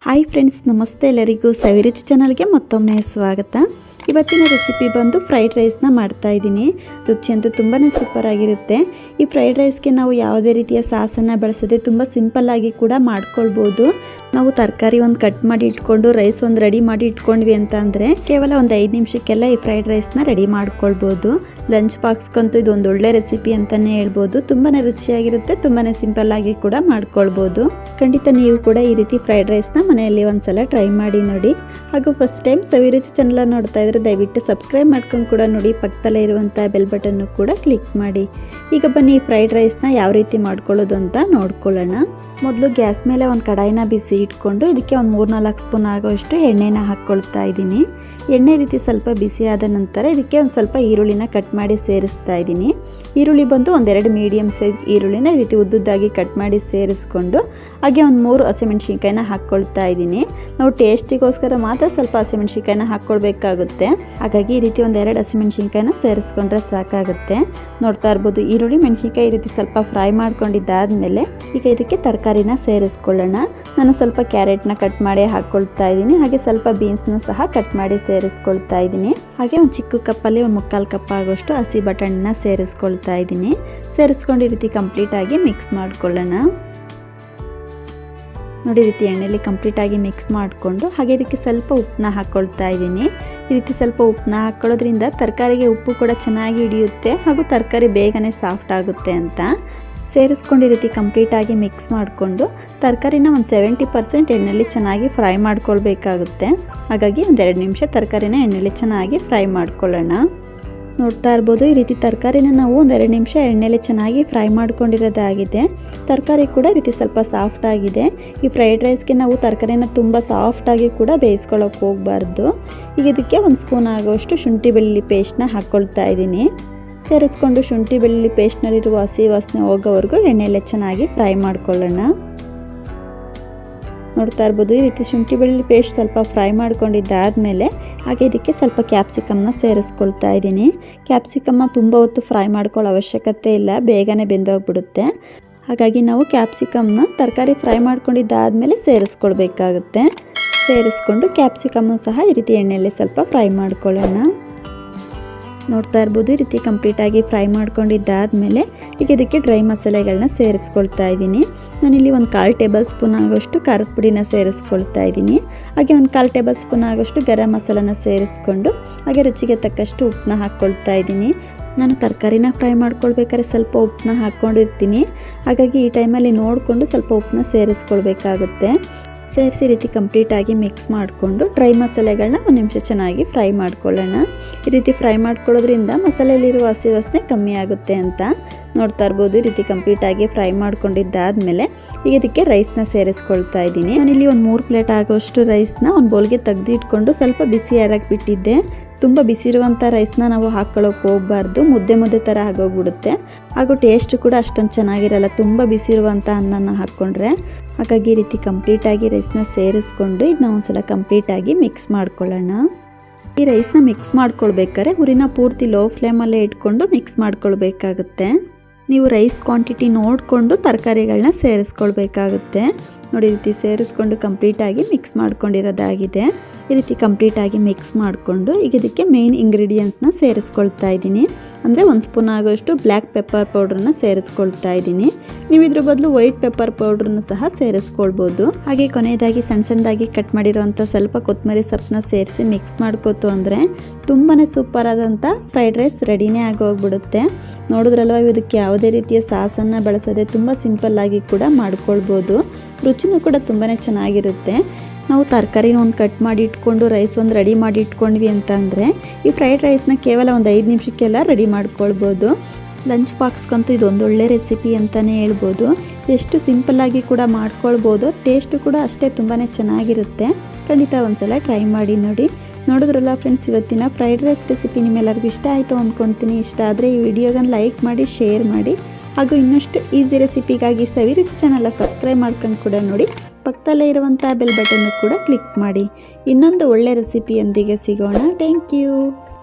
Hi friends, ನಮಸ್ತೆ ಎಲ್ಲರಿಗೂ. ಸವಿರುಚಿ ಚಾನಲ್ಗೆ ಮತ್ತೊಮ್ಮೆ ಸ್ವಾಗತ. ಇವತ್ತಿನ ರೆಸಿಪಿ ಬಂದು ಫ್ರೈಡ್ ರೈಸ್ನ ಮಾಡ್ತಾ ಇದ್ದೀನಿ. ರುಚಿ ಅಂತೂ ತುಂಬಾ ಸೂಪರ್ ಆಗಿರುತ್ತೆ. ಈ ಫ್ರೈಡ್ ರೈಸ್ಗೆ ನಾವು ಯಾವುದೇ ರೀತಿಯ ಸಾಸನ್ನು ಬಳಸದೆ ತುಂಬ ಸಿಂಪಲ್ಲಾಗಿ ಕೂಡ ಮಾಡ್ಕೊಳ್ಬೋದು. ನಾವು ತರಕಾರಿ ಒಂದು ಕಟ್ ಮಾಡಿ ಇಟ್ಕೊಂಡು ರೈಸ್ ಒಂದು ರೆಡಿ ಮಾಡಿ ಇಟ್ಕೊಂಡ್ವಿ ಅಂತ ಅಂದರೆ ಕೇವಲ ಒಂದು 5 ನಿಮಿಷಕ್ಕೆಲ್ಲ ಈ ಫ್ರೈಡ್ ರೈಸ್ನ ರೆಡಿ ಮಾಡ್ಕೊಳ್ಬೋದು. ಲಂಚ್ ಬಾಕ್ಸ್ಗಂತೂ ಇದು ಒಂದು ಒಳ್ಳೆ ರೆಸಿಪಿ ಅಂತಲೇ ಹೇಳ್ಬೋದು. ತುಂಬಾ ರುಚಿಯಾಗಿರುತ್ತೆ, ತುಂಬಾ ಸಿಂಪಲ್ಲಾಗಿ ಕೂಡ ಮಾಡ್ಕೊಳ್ಬೋದು. ಖಂಡಿತ ನೀವು ಕೂಡ ಈ ರೀತಿ ಫ್ರೈಡ್ ರೈಸ್ನ ಮನೆಯಲ್ಲಿ ಒಂದ್ಸಲ ಟ್ರೈ ಮಾಡಿ ನೋಡಿ. ಹಾಗೂ ಫಸ್ಟ್ ಟೈಮ್ ಸವಿರುಚಿ ಚಾನಲ್ ನೋಡ್ತಾ ಇದ್ರೆ ದಯವಿಟ್ಟು ಸಬ್ಸ್ಕ್ರೈಬ್ ಮಾಡ್ಕೊಂಡು ಕೂಡ ನೋಡಿ. ಪಕ್ಕದಲ್ಲೇ ಇರುವಂಥ ಬೆಲ್ ಬಟನ್ನು ಕೂಡ ಕ್ಲಿಕ್ ಮಾಡಿ. ಈಗ ಬನ್ನಿ ಫ್ರೈಡ್ ರೈಸ್ನ ಯಾವ ರೀತಿ ಮಾಡ್ಕೊಳ್ಳೋದು ಅಂತ ನೋಡ್ಕೊಳ್ಳೋಣ. ಮೊದಲು ಗ್ಯಾಸ್ ಮೇಲೆ ಒಂದು ಕಡಾಯಿನ ಬಿಸಿ ಇಟ್ಕೊಂಡು ಇದಕ್ಕೆ ಒಂದು 3-4 ಸ್ಪೂನ್ ಆಗೋಷ್ಟು ಎಣ್ಣೆನ ಹಾಕ್ಕೊಳ್ತಾ ಇದ್ದೀನಿ. ಎಣ್ಣೆ ರೀತಿ ಸ್ವಲ್ಪ ಬಿಸಿ ಆದ ನಂತರ ಇದಕ್ಕೆ ಒಂದು ಸ್ವಲ್ಪ ಈರುಳ್ಳಿನ ಕಟ್ ಮಾಡಿ ಸೇರಿಸ್ತಾ ಇದ್ದೀನಿ. ಈರುಳ್ಳಿ ಬಂದು 1-2 ಮೀಡಿಯಮ್ ಸೈಜ್ ಈರುಳ್ಳಿನ ಈ ರೀತಿ ಉದ್ದುದ್ದಾಗಿ ಕಟ್ ಮಾಡಿ ಸೇರಿಸ್ಕೊಂಡು ಹಾಗೆ ಒಂದು 3 ಹಸಿಮೆಣ್ಸಿನ್ಕಾಯಿನ ಹಾಕ್ಕೊಳ್ತಾ ಇದ್ದೀನಿ. ನಾವು ಟೇಸ್ಟಿಗೋಸ್ಕರ ಮಾತ್ರ ಸ್ವಲ್ಪ ಹಸಿಮೆಣ್ಸಿನ್ಕಾಯಿನ ಹಾಕ್ಕೊಳ್ಬೇಕಾಗುತ್ತೆ. ಹಾಗಾಗಿ ಈ ರೀತಿ 1-2 ಹಸಿಮೆಣ್ಸಿನ್ಕಾಯಿನ ಸೇರಿಸ್ಕೊಂಡ್ರೆ ಸಾಕಾಗುತ್ತೆ. ನೋಡ್ತಾ ಇರ್ಬೋದು, ಈರುಳ್ಳಿ ಮೆಣಸಿನ್ಕಾಯಿ ಈ ರೀತಿ ಸ್ವಲ್ಪ ಫ್ರೈ ಮಾಡ್ಕೊಂಡಿದ್ದಾದಮೇಲೆ ಈಗ ಇದಕ್ಕೆ ತರಕಾರಿನ ಸೇರಿಸ್ಕೊಳ್ಳೋಣ. ನಾನು ಸ್ವಲ್ಪ ಕ್ಯಾರೆಟ್ನ ಕಟ್ ಮಾಡಿ ಹಾಕ್ಕೊಳ್ತಾ ಇದ್ದೀನಿ. ಹಾಗೆ ಸ್ವಲ್ಪ ಬೀನ್ಸ್ನ ಸಹ ಕಟ್ ಮಾಡಿ ಸೇರಿಸ್ಕೊಳ್ತಾ ಇದ್ದೀನಿ. ಹಾಗೆ ಒಂದು ಚಿಕ್ಕ ಕಪ್ಪಲ್ಲಿ ಒಂದು 3/4 ಕಪ್ ಆಗೋಷ್ಟು ಹಸಿ ಬಟಾಣಿನ ಸೇರಿಸ್ಕೊಳ್ತಾ ಇದ್ದೀನಿ. ಸೇರಿಸ್ಕೊಂಡು ಈ ರೀತಿ ಕಂಪ್ಲೀಟಾಗಿ ಮಿಕ್ಸ್ ಮಾಡ್ಕೊಳ್ಳೋಣ. ನೋಡಿ, ಈ ರೀತಿ ಎಣ್ಣೆಯಲ್ಲಿ ಕಂಪ್ಲೀಟಾಗಿ ಮಿಕ್ಸ್ ಮಾಡಿಕೊಂಡು ಹಾಗೆ ಇದಕ್ಕೆ ಸ್ವಲ್ಪ ಉಪ್ಪನ್ನ ಹಾಕ್ಕೊಳ್ತಾ ಇದ್ದೀನಿ. ಈ ರೀತಿ ಸ್ವಲ್ಪ ಉಪ್ಪನ್ನ ಹಾಕ್ಕೊಳ್ಳೋದ್ರಿಂದ ತರಕಾರಿಗೆ ಉಪ್ಪು ಕೂಡ ಚೆನ್ನಾಗಿ ಹಿಡಿಯುತ್ತೆ ಹಾಗೂ ತರಕಾರಿ ಬೇಗನೆ ಸಾಫ್ಟ್ ಆಗುತ್ತೆ ಅಂತ. ಸೇರಿಸ್ಕೊಂಡು ಈ ರೀತಿ ಕಂಪ್ಲೀಟಾಗಿ ಮಿಕ್ಸ್ ಮಾಡಿಕೊಂಡು ತರಕಾರಿನ ಒಂದು 70% ಎಣ್ಣೆಯಲ್ಲಿ ಚೆನ್ನಾಗಿ ಫ್ರೈ ಮಾಡ್ಕೊಳ್ಬೇಕಾಗುತ್ತೆ. ಹಾಗಾಗಿ 1-2 ನಿಮಿಷ ತರಕಾರಿನ ಎಣ್ಣೆಯಲ್ಲಿ ಚೆನ್ನಾಗಿ ಫ್ರೈ ಮಾಡ್ಕೊಳ್ಳೋಣ. ನೋಡ್ತಾ ಇರ್ಬೋದು, ಈ ರೀತಿ ತರಕಾರಿನ ನಾವು 1-2 ನಿಮಿಷ ಎಣ್ಣೆಯಲ್ಲಿ ಚೆನ್ನಾಗಿ ಫ್ರೈ ಮಾಡ್ಕೊಂಡಿರೋದಾಗಿದೆ. ತರಕಾರಿ ಕೂಡ ಈ ರೀತಿ ಸ್ವಲ್ಪ ಸಾಫ್ಟ್ ಆಗಿದೆ. ಈ ಫ್ರೈಡ್ ರೈಸ್ಗೆ ನಾವು ತರಕಾರಿನ ತುಂಬ ಸಾಫ್ಟಾಗಿ ಕೂಡ ಬೇಯಿಸ್ಕೊಳ್ಳೋಕೆ ಹೋಗಬಾರ್ದು. ಈಗ ಇದಕ್ಕೆ 1 ಸ್ಪೂನ್ ಆಗೋಷ್ಟು ಶುಂಠಿ ಬೆಳ್ಳುಳ್ಳಿ ಪೇಸ್ಟ್ನ ಹಾಕ್ಕೊಳ್ತಾ ಇದ್ದೀನಿ. ಸೇರಿಸ್ಕೊಂಡು ಶುಂಠಿ ಬೆಳ್ಳುಳ್ಳಿ ಪೇಸ್ಟ್ನಲ್ಲಿರುವ ಹಸಿ ವಾಸನೆ ಹೋಗೋವರೆಗೂ ಎಣ್ಣೆಯಲ್ಲೇ ಚೆನ್ನಾಗಿ ಫ್ರೈ ಮಾಡ್ಕೊಳ್ಳೋಣ. ನೋಡ್ತಾ ಇರ್ಬೋದು, ಈ ರೀತಿ ಶುಂಠಿ ಬೆಳ್ಳುಳ್ಳಿ ಪೇಸ್ಟ್ ಸ್ವಲ್ಪ ಫ್ರೈ ಮಾಡ್ಕೊಂಡಿದ್ದಾದಮೇಲೆ ಹಾಗೆ ಇದಕ್ಕೆ ಸ್ವಲ್ಪ ಕ್ಯಾಪ್ಸಿಕಮ್ನ ಸೇರಿಸ್ಕೊಳ್ತಾ ಇದ್ದೀನಿ. ಕ್ಯಾಪ್ಸಿಕಮ್ನ ತುಂಬ ಹೊತ್ತು ಫ್ರೈ ಮಾಡ್ಕೊಳ್ಳೋ ಅವಶ್ಯಕತೆ ಇಲ್ಲ, ಬೇಗನೆ ಬೆಂದೋಗ್ಬಿಡುತ್ತೆ. ಹಾಗಾಗಿ ನಾವು ಕ್ಯಾಪ್ಸಿಕಮ್ನ ತರಕಾರಿ ಫ್ರೈ ಮಾಡ್ಕೊಂಡಿದ್ದಾದಮೇಲೆ ಸೇರಿಸ್ಕೊಳ್ಬೇಕಾಗುತ್ತೆ. ಸೇರಿಸ್ಕೊಂಡು ಕ್ಯಾಪ್ಸಿಕಮ್ನ ಸಹ ಈ ರೀತಿ ಎಣ್ಣೆಯಲ್ಲಿ ಸ್ವಲ್ಪ ಫ್ರೈ ಮಾಡ್ಕೊಳ್ಳೋಣ. ನೋಡ್ತಾ ಇರ್ಬೋದು, ಈ ರೀತಿ ಕಂಪ್ಲೀಟಾಗಿ ಫ್ರೈ ಮಾಡ್ಕೊಂಡಿದ್ದಾದಮೇಲೆ ಈಗ ಇದಕ್ಕೆ ಡ್ರೈ ಮಸಾಲೆಗಳನ್ನ ಸೇರಿಸ್ಕೊಳ್ತಾ ಇದ್ದೀನಿ. ನಾನಿಲ್ಲಿ ಒಂದು 1/4 ಟೇಬಲ್ ಸ್ಪೂನ್ ಆಗೋಷ್ಟು ಖಾರದ ಪುಡಿನ ಸೇರಿಸ್ಕೊಳ್ತಾ ಇದ್ದೀನಿ. ಹಾಗೆ ಒಂದು 1/4 ಟೇಬಲ್ ಸ್ಪೂನ್ ಆಗೋಷ್ಟು ಗರಂ ಮಸಾಲನ ಸೇರಿಸ್ಕೊಂಡು ಹಾಗೆ ರುಚಿಗೆ ತಕ್ಕಷ್ಟು ಉಪ್ಪನ್ನ ಹಾಕ್ಕೊಳ್ತಾ ಇದ್ದೀನಿ. ನಾನು ತರಕಾರಿನ ಫ್ರೈ ಮಾಡ್ಕೊಳ್ಬೇಕಾದ್ರೆ ಸ್ವಲ್ಪ ಉಪ್ಪನ್ನ ಹಾಕ್ಕೊಂಡಿರ್ತೀನಿ. ಹಾಗಾಗಿ ಈ ಟೈಮಲ್ಲಿ ನೋಡಿಕೊಂಡು ಸ್ವಲ್ಪ ಉಪ್ಪನ್ನ ಸೇರಿಸ್ಕೊಳ್ಬೇಕಾಗುತ್ತೆ. ಸೇರಿಸಿ ರೀತಿ ಕಂಪ್ಲೀಟಾಗಿ ಮಿಕ್ಸ್ ಮಾಡಿಕೊಂಡು ಡ್ರೈ ಮಸಾಲೆಗಳನ್ನ 1 ನಿಮಿಷ ಚೆನ್ನಾಗಿ ಫ್ರೈ ಮಾಡ್ಕೊಳ್ಳೋಣ. ಈ ರೀತಿ ಫ್ರೈ ಮಾಡ್ಕೊಳ್ಳೋದ್ರಿಂದ ಮಸಾಲೆಯಲ್ಲಿರುವ ಹಸಿ ವಾಸನೆ ಕಮ್ಮಿ ಆಗುತ್ತೆ ಅಂತ. ನೋಡ್ತಾ ಇರ್ಬೋದು, ಈ ರೀತಿ ಕಂಪ್ಲೀಟಾಗಿ ಫ್ರೈ ಮಾಡ್ಕೊಂಡಿದ್ದಾದಮೇಲೆ ಈಗ ಇದಕ್ಕೆ ರೈಸ್ನ ಸೇರಿಸ್ಕೊಳ್ತಾ ಇದ್ದೀನಿ. ನಾನಿಲ್ಲಿ ಒಂದು 3 ಪ್ಲೇಟ್ ಆಗೋಷ್ಟು ರೈಸ್ನ ಒಂದು ಬೌಲ್ಗೆ ತೆಗೆದು ಇಟ್ಕೊಂಡು ಸ್ವಲ್ಪ ಬಿಸಿ ಆರಕ್ಕೆ ಬಿಟ್ಟಿದ್ದೆ. ತುಂಬ ಬಿಸಿ ಇರುವಂಥ ರೈಸ್ನ ನಾವು ಹಾಕ್ಕೊಳ್ಳೋಕೆ ಹೋಗಬಾರ್ದು, ಮುದ್ದೆ ಥರ ಆಗೋಗ್ಬಿಡುತ್ತೆ. ಹಾಗೂ ಟೇಸ್ಟ್ ಕೂಡ ಅಷ್ಟೊಂದು ಚೆನ್ನಾಗಿರಲ್ಲ ತುಂಬ ಬಿಸಿ ಇರುವಂಥ ಅನ್ನನ ಹಾಕ್ಕೊಂಡ್ರೆ. ಹಾಗಾಗಿ ಈ ರೀತಿ ಕಂಪ್ಲೀಟಾಗಿ ರೈಸ್ನ ಸೇರಿಸ್ಕೊಂಡು ಇದನ್ನ ಒಂದ್ಸಲ ಕಂಪ್ಲೀಟಾಗಿ ಮಿಕ್ಸ್ ಮಾಡ್ಕೊಳ್ಳೋಣ. ಈ ರೈಸ್ನ ಮಿಕ್ಸ್ ಮಾಡ್ಕೊಳ್ಬೇಕಾದ್ರೆ ಹುರಿನ ಪೂರ್ತಿ ಲೋ ಫ್ಲೇಮಲ್ಲೇ ಇಟ್ಕೊಂಡು ಮಿಕ್ಸ್ ಮಾಡ್ಕೊಳ್ಬೇಕಾಗುತ್ತೆ. ನೀವು ರೈಸ್ ಕ್ವಾಂಟಿಟಿ ನೋಡಿಕೊಂಡು ತರಕಾರಿಗಳನ್ನ ಸೇರಿಸ್ಕೊಳ್ಬೇಕಾಗುತ್ತೆ. ನೋಡಿ, ಈ ರೀತಿ ಸೇರಿಸ್ಕೊಂಡು ಕಂಪ್ಲೀಟಾಗಿ ಮಿಕ್ಸ್ ಮಾಡ್ಕೊಂಡಿರೋದಾಗಿದೆ. ಈ ರೀತಿ ಕಂಪ್ಲೀಟಾಗಿ ಮಿಕ್ಸ್ ಮಾಡಿಕೊಂಡು ಈಗ ಇದಕ್ಕೆ ಮೇನ್ ಇಂಗ್ರೀಡಿಯೆಂಟ್ಸ್ನ ಸೇರಿಸ್ಕೊಳ್ತಾ ಇದ್ದೀನಿ. ಅಂದರೆ 1 ಸ್ಪೂನ್ ಆಗೋಷ್ಟು ಬ್ಲ್ಯಾಕ್ ಪೆಪ್ಪರ್ ಪೌಡ್ರನ್ನ ಸೇರಿಸ್ಕೊಳ್ತಾ ಇದ್ದೀನಿ. ನೀವು ಇದ್ರ ಬದಲು ವೈಟ್ ಪೆಪ್ಪರ್ ಪೌಡ್ರನ್ನ ಸಹ ಸೇರಿಸ್ಕೊಳ್ಬೋದು. ಹಾಗೆ ಕೊನೆಯದಾಗಿ ಸಣ್ಣದಾಗಿ ಕಟ್ ಮಾಡಿರೋಂಥ ಸ್ವಲ್ಪ ಕೊತ್ತಂಬರಿ ಸೊಪ್ಪನ್ನ ಸೇರಿಸಿ ಮಿಕ್ಸ್ ಮಾಡ್ಕೋತು ಅಂದರೆ ತುಂಬಾ ಸೂಪರ್ ಆದಂಥ ಫ್ರೈಡ್ ರೈಸ್ ರೆಡಿನೇ ಆಗೋಗ್ಬಿಡುತ್ತೆ. ನೋಡಿದ್ರಲ್ವ, ಇದಕ್ಕೆ ಯಾವುದೇ ರೀತಿಯ ಸಾಸನ್ನು ಬಳಸದೆ ತುಂಬ ಸಿಂಪಲ್ಲಾಗಿ ಕೂಡ ಮಾಡ್ಕೊಳ್ಬೋದು. ರುಚಿನೂ ಕೂಡ ತುಂಬಾ ಚೆನ್ನಾಗಿರುತ್ತೆ. ನಾವು ತರಕಾರಿನ ಒಂದು ಕಟ್ ಮಾಡಿ ಇಟ್ಕೊಂಡು ರೈಸ್ ಒಂದು ರೆಡಿ ಮಾಡಿ ಇಟ್ಕೊಂಡ್ವಿ ಅಂತ ಅಂದರೆ ಈ ಫ್ರೈಡ್ ರೈಸ್ನ ಕೇವಲ ಒಂದು 5 ನಿಮಿಷಕ್ಕೆಲ್ಲ ರೆಡಿ ಮಾಡ್ಕೊಳ್ಬೋದು. ಲಂಚ್ ಬಾಕ್ಸ್ಗಂತೂ ಇದೊಂದು ಒಳ್ಳೆ ರೆಸಿಪಿ ಅಂತಲೇ ಹೇಳ್ಬೋದು. ಎಷ್ಟು ಸಿಂಪಲ್ಲಾಗಿ ಕೂಡ ಮಾಡ್ಕೊಳ್ಬೋದು. ಟೇಸ್ಟು ಕೂಡ ಅಷ್ಟೇ ತುಂಬಾ ಚೆನ್ನಾಗಿರುತ್ತೆ. ಖಂಡಿತ ಒಂದ್ಸಲ ಟ್ರೈ ಮಾಡಿ ನೋಡಿ. ನೋಡಿದ್ರಲ್ಲ ಫ್ರೆಂಡ್ಸ್, ಇವತ್ತಿನ ಫ್ರೈಡ್ ರೈಸ್ ರೆಸಿಪಿ ನಿಮ್ಮೆಲ್ಲರಿಗೂ ಇಷ್ಟ ಆಯಿತು ಅಂದ್ಕೊಳ್ತೀನಿ. ಇಷ್ಟ ಆದರೆ ಈ ವಿಡಿಯೋಗನ್ನು ಲೈಕ್ ಮಾಡಿ, ಶೇರ್ ಮಾಡಿ. ಹಾಗೂ ಇನ್ನಷ್ಟು ಈಸಿ ರೆಸಿಪಿಗಾಗಿ ಸವಿರುಚಿ ಚಾನಲ್ನ ಸಬ್ಸ್ಕ್ರೈಬ್ ಮಾಡ್ಕೊಂಡು ಕೂಡ ನೋಡಿ. ಪಕ್ಕದಲ್ಲೇ ಇರುವಂಥ ಬೆಲ್ ಬಟನ್ನು ಕೂಡ ಕ್ಲಿಕ್ ಮಾಡಿ. ಇನ್ನೊಂದು ಒಳ್ಳೆ ರೆಸಿಪಿಯೊಂದಿಗೆ ಸಿಗೋಣ. Thank you.